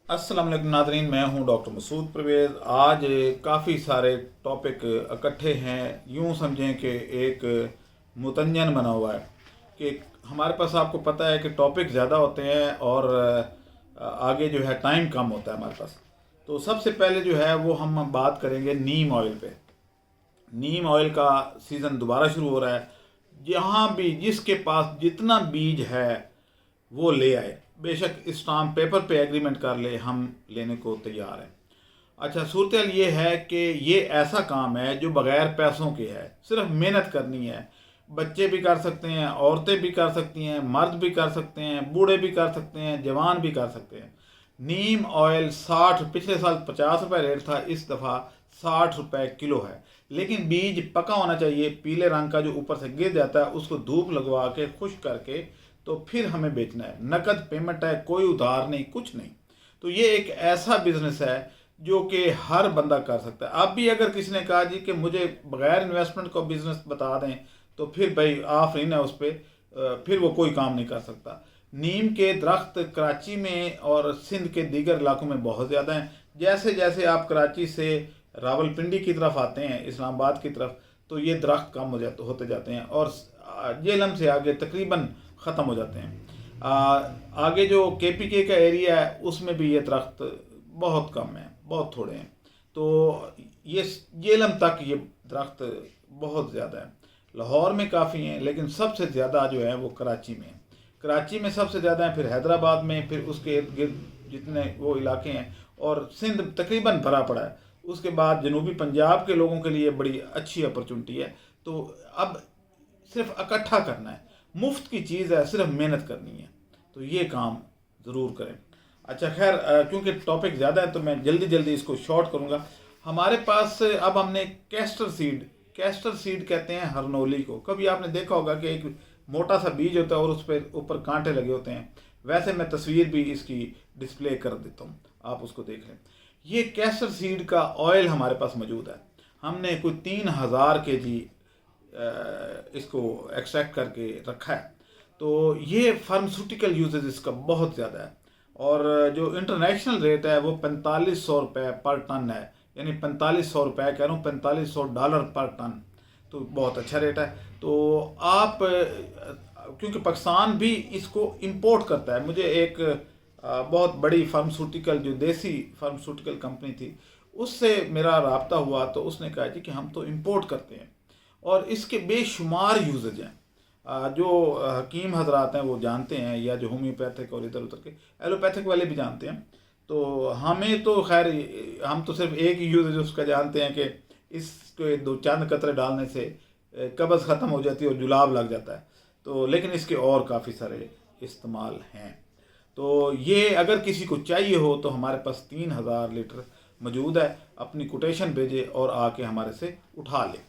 अस्सलाम वालेकुम नाज़रीन, मैं हूं डॉक्टर मसूद परवेज़। आज काफ़ी सारे टॉपिक इकट्ठे हैं। यूं समझें कि एक मुतंजन बना हुआ है कि हमारे पास, आपको पता है कि टॉपिक ज़्यादा होते हैं और आगे जो है टाइम कम होता है हमारे पास। तो सबसे पहले जो है वो हम बात करेंगे नीम ऑयल पे। नीम ऑयल का सीज़न दोबारा शुरू हो रहा है। जहाँ भी जिसके पास जितना बीज है वो ले आए, बेशक स्टाम्प पेपर पे एग्रीमेंट कर ले, हम लेने को तैयार हैं। अच्छा, सूरत ये है कि ये ऐसा काम है जो बगैर पैसों के है, सिर्फ मेहनत करनी है। बच्चे भी कर सकते हैं, औरतें भी कर सकती हैं, मर्द भी कर सकते हैं, बूढ़े भी कर सकते हैं, जवान भी कर सकते हैं। नीम ऑयल 60, पिछले साल 50 रुपये रेट था, इस दफ़ा 60 रुपये किलो है। लेकिन बीज पका होना चाहिए, पीले रंग का जो ऊपर से गिर जाता है उसको धूप लगवा के खुश्क करके तो फिर हमें बेचना है। नकद पेमेंट है, कोई उधार नहीं, कुछ नहीं। तो ये एक ऐसा बिजनेस है जो कि हर बंदा कर सकता है। अब भी अगर किसी ने कहा जी कि मुझे बगैर इन्वेस्टमेंट को बिजनेस बता दें, तो फिर भाई आफरीन है उस पर, फिर वो कोई काम नहीं कर सकता। नीम के दरख्त कराची में और सिंध के दीगर इलाकों में बहुत ज़्यादा हैं। जैसे जैसे आप कराची से रावलपिंडी की तरफ आते हैं, इस्लामाबाद की तरफ, तो ये दरख्त कम होते जाते हैं और जेलम से आगे तकरीबन ख़त्म हो जाते हैं। आगे जो केपीके का एरिया है उसमें भी ये दरख्त बहुत कम है, बहुत थोड़े हैं। तो ये जेलम तक ये दरख्त बहुत ज़्यादा है। लाहौर में काफ़ी हैं, लेकिन सबसे ज़्यादा जो है वो कराची में है। कराची में सबसे ज़्यादा है, फिर हैदराबाद में, फिर उसके इर्द गिर्द जितने वो इलाके हैं, और सिंध तकरीबन भरा पड़ा है। उसके बाद जनूबी पंजाब के लोगों के लिए बड़ी अच्छी अपॉर्चुनिटी है। तो अब सिर्फ इकट्ठा करना है, मुफ्त की चीज़ है, सिर्फ मेहनत करनी है। तो ये काम ज़रूर करें। अच्छा खैर, क्योंकि टॉपिक ज़्यादा है तो मैं जल्दी जल्दी इसको शॉर्ट करूँगा। हमारे पास अब हमने कैस्टर सीड कहते हैं हरनोली को। कभी आपने देखा होगा कि एक मोटा सा बीज होता है और उस पर ऊपर कांटे लगे होते हैं। वैसे मैं तस्वीर भी इसकी डिस्प्ले कर देता हूँ, आप उसको देख लें। ये कैस्टर सीड का ऑयल हमारे पास मौजूद है। हमने कोई 3000 kg इसको एक्सट्रैक्ट करके रखा है। तो ये फार्मास्यूटिकल यूजेज इसका बहुत ज़्यादा है। और जो इंटरनेशनल रेट है वो 4500 रुपये पर टन है। यानी 4500 रुपये कह रहा हूँ, $4500 पर टन। तो बहुत अच्छा रेट है। तो आप क्योंकि पाकिस्तान भी इसको इंपोर्ट करता है। मुझे एक बहुत बड़ी फार्मास्यूटिकल, जो देसी फार्मास्यूटिकल कंपनी थी, उससे मेरा रब्ता हुआ तो उसने कहा जी कि हम तो इंपोर्ट करते हैं और इसके बेशुमार यूजेज हैं। जो हकीम हजरात हैं वो जानते हैं, या जो होम्योपैथिक और इधर उधर के एलोपैथिक वाले भी जानते हैं। तो हमें तो खैर, हम तो सिर्फ एक ही यूजेज उसका जानते हैं कि इसके दो चंद कतरे डालने से कब्ज़ ख़त्म हो जाती है और जुलाब लग जाता है। तो लेकिन इसके और काफ़ी सारे इस्तेमाल हैं। तो ये अगर किसी को चाहिए हो तो हमारे पास 3000 लीटर मौजूद है। अपनी कोटेशन भेजे और आके हमारे से उठा ले।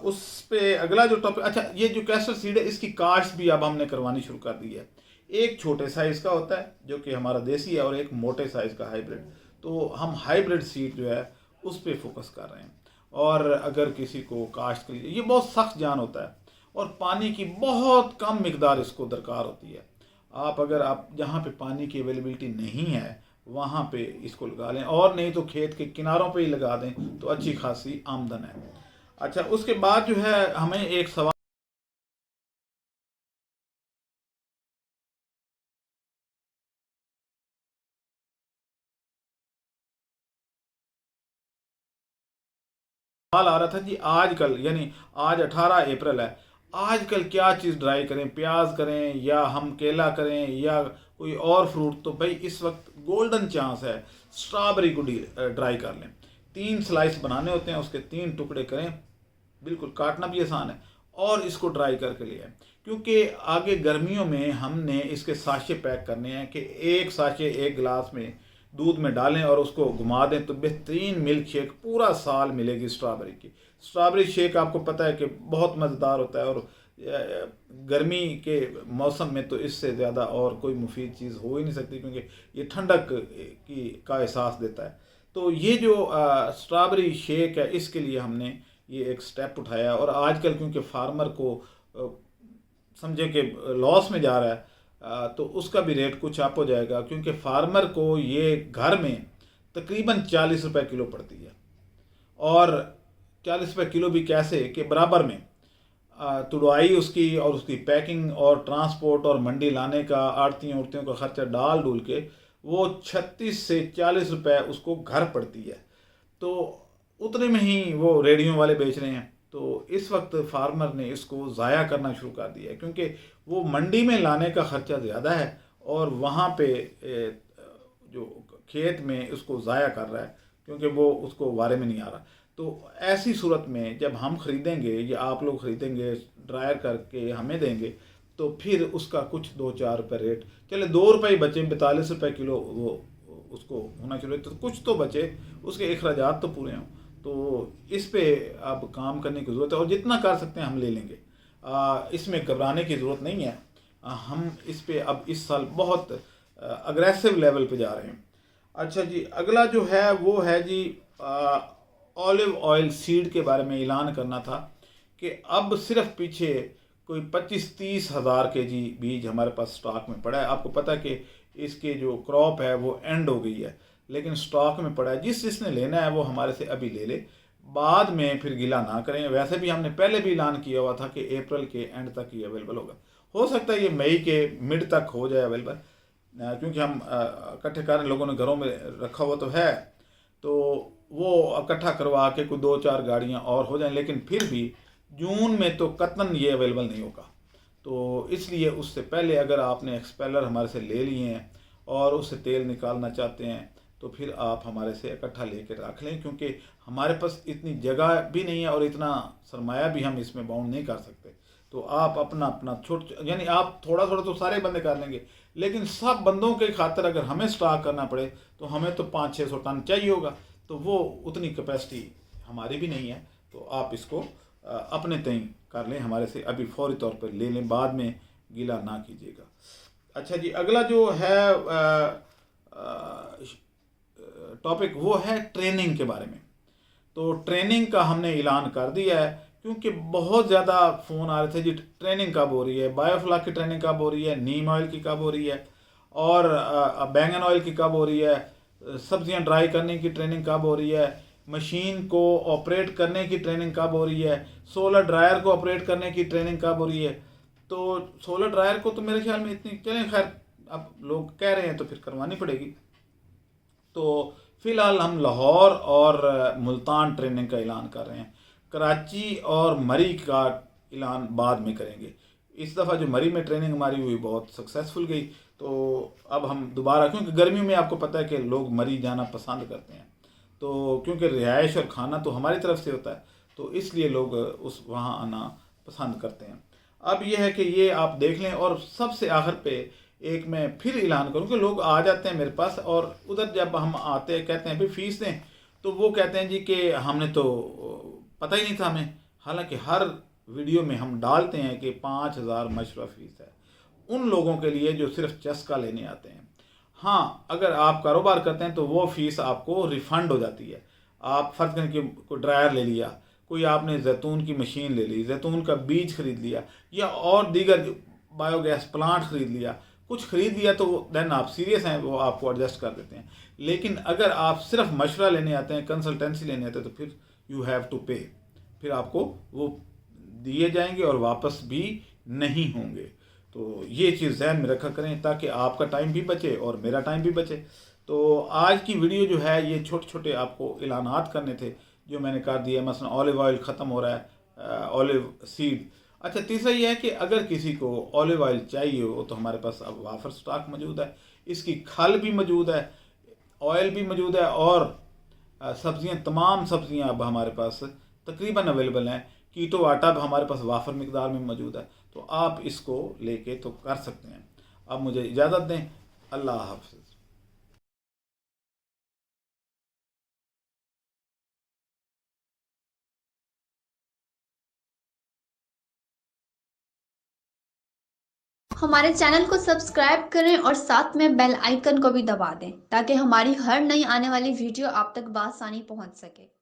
उस पे अगला जो टॉपिक, अच्छा, ये जो कैस्टर सीड है इसकी काश्त भी अब हमने करवानी शुरू कर दी है। एक छोटे साइज़ का होता है जो कि हमारा देसी है, और एक मोटे साइज़ का हाइब्रिड। तो हम हाइब्रिड सीड जो है उस पर फोकस कर रहे हैं। और अगर किसी को काश्त के लिए, ये बहुत सख्त जान होता है और पानी की बहुत कम मिकदार इसको दरकार होती है। आप जहाँ पे पानी की अवेलेबिलिटी नहीं है वहाँ पे इसको लगा लें, और नहीं तो खेत के किनारों पे ही लगा दें तो अच्छी खासी आमदन है। अच्छा, उसके बाद जो है हमें एक सवाल आ रहा था जी, आजकल यानी आज 18 अप्रैल है, आजकल क्या चीज़ ड्राई करें, प्याज करें या हम केला करें या कोई और फ्रूट। तो भाई इस वक्त गोल्डन चांस है, स्ट्रॉबेरी को ड्राई कर लें। 3 स्लाइस बनाने होते हैं, उसके 3 टुकड़े करें, बिल्कुल काटना भी आसान है, और इसको ड्राई करके लिया है। क्योंकि आगे गर्मियों में हमने इसके साशे पैक करने हैं कि एक साशे एक गिलास में दूध में डालें और उसको घुमा दें तो बेहतरीन मिल्क शेक पूरा साल मिलेगी स्ट्रॉबेरी की। स्ट्रॉबेरी शेक आपको पता है कि बहुत मज़ेदार होता है, और गर्मी के मौसम में तो इससे ज़्यादा और कोई मुफीद चीज़ हो ही नहीं सकती, क्योंकि ये ठंडक का एहसास देता है। तो ये जो स्ट्रॉबेरी शेक है इसके लिए हमने ये एक स्टेप उठाया। और आजकल क्योंकि फार्मर को समझे कि लॉस में जा रहा है, तो उसका भी रेट कुछ अप हो जाएगा, क्योंकि फार्मर को ये घर में तकरीबन 40 रुपए किलो पड़ती है। और 40 रुपए किलो भी कैसे कि बराबर में तुड़वाई उसकी और उसकी पैकिंग और ट्रांसपोर्ट और मंडी लाने का आड़तियों उड़तियों का खर्चा डाल डूल के वो 36 से 40 रुपए उसको घर पड़ती है। तो उतने में ही वो रेडियो वाले बेच रहे हैं। तो इस वक्त फार्मर ने इसको ज़ाया करना शुरू कर दिया है, क्योंकि वो मंडी में लाने का ख़र्चा ज़्यादा है और वहाँ पे जो खेत में उसको ज़ाया कर रहा है, क्योंकि वो उसको वारे में नहीं आ रहा। तो ऐसी सूरत में जब हम ख़रीदेंगे या आप लोग ख़रीदेंगे, ड्रायर करके हमें देंगे, तो फिर उसका कुछ 2-4 रुपये रेट चले, 2 रुपये ही बचे, 42 रुपये किलो वो उसको होना चाहिए, तो कुछ तो बचे, उसके अखराजात तो पूरे हों। तो इस पे अब काम करने की ज़रूरत है और जितना कर सकते हैं हम ले लेंगे। इसमें घबराने की ज़रूरत नहीं है। हम इस पे अब इस साल बहुत अग्रेसिव लेवल पे जा रहे हैं। अच्छा जी, अगला जो है वो है जी ऑलिव ऑयल सीड के बारे में ऐलान करना था कि अब सिर्फ पीछे कोई 25-30 हज़ार केजी बीज हमारे पास स्टॉक में पड़ा है। आपको पता है कि इसके जो क्रॉप है वो एंड हो गई है, लेकिन स्टॉक में पड़ा है। जिसने लेना है वो हमारे से अभी ले ले, बाद में फिर गिला ना करें। वैसे भी हमने पहले भी ऐलान किया हुआ था कि अप्रैल के एंड तक ही अवेलेबल होगा। हो सकता है ये मई के मिड तक हो जाए अवेलेबल, क्योंकि हम इकट्ठे कर लोगों ने घरों में रखा हुआ तो है, तो वो इकट्ठा करवा के कोई 2-4 गाड़ियाँ और हो जाएं, लेकिन फिर भी जून में तो कतन ये अवेलेबल नहीं होगा। तो इसलिए उससे पहले अगर आपने एक्सपेलर हमारे से ले लिए हैं और उससे तेल निकालना चाहते हैं तो फिर आप हमारे से इकट्ठा लेकर रख लें, क्योंकि हमारे पास इतनी जगह भी नहीं है और इतना सरमाया भी हम इसमें बाउंड नहीं कर सकते। तो आप अपना अपना यानी आप थोड़ा थोड़ा तो सारे बंदे कर लेंगे, लेकिन सब बंदों के खातिर अगर हमें स्टॉक करना पड़े तो हमें तो 500-600 टन चाहिए होगा, तो वो उतनी कैपेसिटी हमारी भी नहीं है। तो आप इसको अपने तय कर लें, हमारे से अभी फौरी तौर पर ले लें, बाद में गिला ना कीजिएगा। अच्छा जी, अगला जो है टॉपिक वो है ट्रेनिंग के बारे में। तो ट्रेनिंग का हमने ऐलान कर दिया है, क्योंकि बहुत ज़्यादा फ़ोन आ रहे थे जी ट्रेनिंग कब हो रही है, बायोफ्लाक की ट्रेनिंग कब हो रही है, नीम ऑयल की कब हो रही है, और बैंगन ऑयल की कब हो रही है, सब्जियां ड्राई करने की ट्रेनिंग कब हो रही है, मशीन को ऑपरेट करने की ट्रेनिंग कब हो रही है, सोलर ड्रायर को ऑपरेट करने की ट्रेनिंग कब हो रही है। तो सोलर ड्रायर को तो मेरे ख्याल में इतनी चलें, खैर अब लोग कह रहे हैं तो फिर करवानी पड़ेगी। तो फ़िलहाल हम लाहौर और मुल्तान ट्रेनिंग का ऐलान कर रहे हैं। कराची और मरी का ऐलान बाद में करेंगे। इस दफ़ा जो मरी में ट्रेनिंग हमारी हुई बहुत सक्सेसफुल गई, तो अब हम दोबारा, क्योंकि गर्मियों में आपको पता है कि लोग मरी जाना पसंद करते हैं, तो क्योंकि रिहाइश और खाना तो हमारी तरफ से होता है, तो इसलिए लोग उस वहाँ आना पसंद करते हैं। अब यह है कि ये आप देख लें। और सबसे आखिर पे एक मैं फिर ऐलान करूँ कि लोग आ जाते हैं मेरे पास और उधर जब हम आते हैं कहते हैं भाई फ़ीस दें, तो वो कहते हैं जी कि हमने तो पता ही नहीं था हमें। हालांकि हर वीडियो में हम डालते हैं कि 5,000 मशवरा फ़ीस है उन लोगों के लिए जो सिर्फ चस्का लेने आते हैं। हाँ, अगर आप कारोबार करते हैं तो वो फ़ीस आपको रिफ़ंड हो जाती है। आप फ़र्ज़ करें कि कोई ड्रायर ले लिया, कोई आपने जैतून की मशीन ले ली, जैतून का बीज ख़रीद लिया, या और दीगर बायोगैस प्लांट ख़रीद लिया, कुछ ख़रीद लिया, तो देन आप सीरियस हैं, वो आपको एडजस्ट कर देते हैं। लेकिन अगर आप सिर्फ मशवरा लेने आते हैं, कंसल्टेंसी लेने आते हैं, तो फिर यू हैव टू पे, फिर आपको वो दिए जाएंगे और वापस भी नहीं होंगे। तो ये चीज़ ज़हन में रखा करें ताकि आपका टाइम भी बचे और मेरा टाइम भी बचे। तो आज की वीडियो जो है ये छोटे छोटे आपको ऐलानात करने थे जो मैंने कर दिए। मसलन ऑलिव ऑयल ख़त्म हो रहा है, ऑलिव सीड। अच्छा, तीसरा ये है कि अगर किसी को ऑलिव ऑयल चाहिए हो तो हमारे पास अब वाफर स्टॉक मौजूद है, इसकी खल भी मौजूद है, ऑयल भी मौजूद है, और सब्ज़ियाँ, तमाम सब्ज़ियाँ अब हमारे पास तकरीबन अवेलेबल हैं। कीटो आटा भी हमारे पास वाफर मिकदार में मौजूद है, तो आप इसको लेके तो कर सकते हैं। अब मुझे इजाज़त दें, अल्लाह हाफ़िज़। हमारे चैनल को सब्सक्राइब करें और साथ में बेल आइकन को भी दबा दें ताकि हमारी हर नई आने वाली वीडियो आप तक बआसानी पहुंच सके।